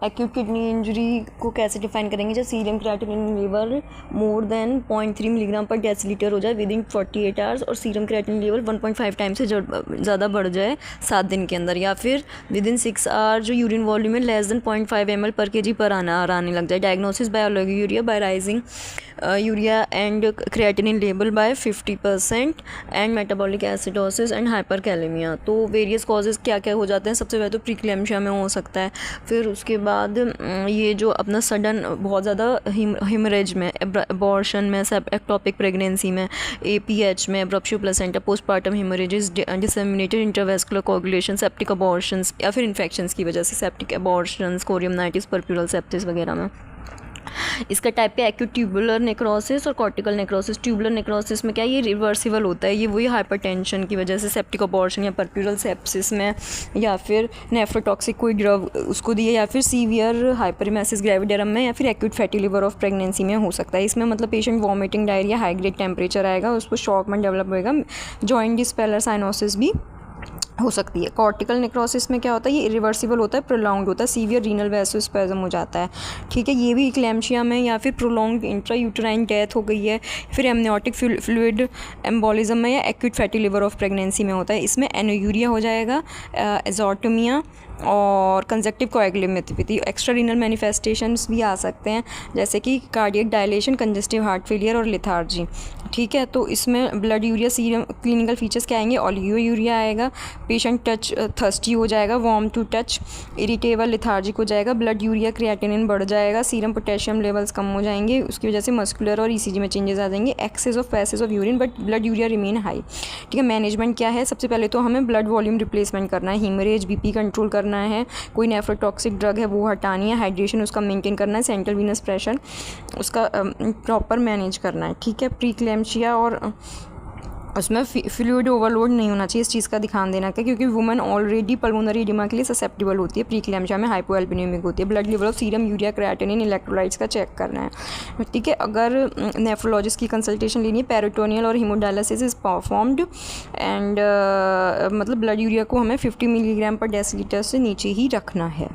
Acute kidney injury को कैसे define करेंगे? जब serum creatinine level more than 0.3 milligram पर डेसीलीटर हो जाए विदिन 48 आवर्स और सीरम क्रिएटिनिन लेवल 1.5 टाइम से ज़्यादा बढ़ जाए 7 दिन के अंदर, या फिर विदिन 6 आवर जो यूरिन वॉल्यूम है less than 0.5 ml per kg पर आने लग जाए। Diagnosis by oliguria by rising urea and creatinine level by 50% and metabolic acidosis and hyperkalemia. तो वेरियस कॉजेज़ क्या क्या हो जाते हैं? सबसे पहले तो प्रीक्लेम्शिया में हो सकता है, फिर उसके बाद ये जो अपना सडन बहुत ज़्यादा हिमरेज में, एबॉर्शन में, एक्टोपिक प्रेगनेंसी में, APH में, abruptio placenta, postpartum haemorrhages, disseminated intravascular coagulation, septic abortions या फिर इन्फेक्शंस की वजह से सेप्टिक अबॉर्शंस, कोरियमनाइटिस, पर्प्यूरल सेप्टिस वगैरह में। इसका टाइप पे एक्यूट ट्यूबुलर नेक्रोसिस और कॉर्टिकल नेक्रोसिस। ट्यूबुलर नेक्रोसिस में क्या है, ये रिवर्सिबल होता है, ये वही हाइपरटेंशन की वजह से सेप्टिक अबॉर्शन या पर्प्यूरल सेप्सिस में, या फिर नेफ्रोटॉक्सिक कोई ड्रग उसको दिए, या फिर सीवियर हाइपरमेसिस ग्रेविडेरम में, या फिर acute fatty liver of pregnancy में हो सकता है। इसमें मतलब patient vomiting, diarrhoea, high grade temperature आएगा, उसको शॉक में डेवलप होएगा, जॉइंटिस पेलर साइनोसिस भी हो सकती है। कॉर्टिकल नेक्रोसिस में क्या होता है, ये इरिवर्सिबल होता है, प्रोलॉन्ग्ड होता है, सीवियर रीनल वैसोस्पैज्म हो जाता है। ठीक है, ये भी इक्लेम्शिया में, या फिर प्रोलॉन्ग्ड इंट्रायूटेराइन डेथ हो गई है, फिर एमनियोटिक फ्लूइड एम्बोलिज्म में, या acute fatty liver of pregnancy में होता है। इसमें एनोयूरिया हो जाएगा, एजोटोमिया और conjunctive coagulopathy. Extra renal manifestations भी आ सकते हैं, जैसे कि cardiac dilation, congestive heart failure और लेथार्जी। ठीक है, तो इसमें blood urea serum clinical features क्या आएंगे? ओलिगोयूरिया आएगा, पेशेंट टच थर्स्टी हो जाएगा, warm to touch, irritable, lethargic हो जाएगा, ब्लड यूरिया क्रिएटिनिन बढ़ जाएगा, सीरम पोटेशियम लेवल्स कम हो जाएंगे, उसकी वजह से मस्कुलर और ECG में चेंजेस आ जाएंगे, excess of passage of urine but blood urea remain high. ठीक है, मैनेजमेंट क्या है? सबसे पहले तो हमें ब्लड वॉल्यूम रिप्लेसमेंट करना है, हीमरेज, BP कंट्रोल करना है, कोई नेफ्रोटॉक्सिक ड्रग है वो हटानी है, हाइड्रेशन उसका मेंटेन करना है, सेंट्रल वीनस प्रेशर उसका प्रॉपर मैनेज करना है। ठीक है, प्रीक्लेम्शिया और उसमें फ्लूइड ओवरलोड नहीं होना चाहिए, इस चीज़ का ध्यान देना है, क्योंकि वुमेन ऑलरेडी पल्मोनरी एडिमा के लिए ससेप्टिबल होती है। प्रीक्लेम्शिया में हाइपोएल्पिनेमिक होती है। Blood level of serum, urea, creatinine, electrolytes का चेक करना है। ठीक है, अगर नेफ्रोलॉजिस्ट की कंसल्टेशन लेनी है, पेरिटोनियल और हीमोडायलिसिस इज परफॉर्म्ड एंड मतलब ब्लड यूरिया को हमें 50 मिलीग्राम पर डेसीलीटर से नीचे ही रखना है।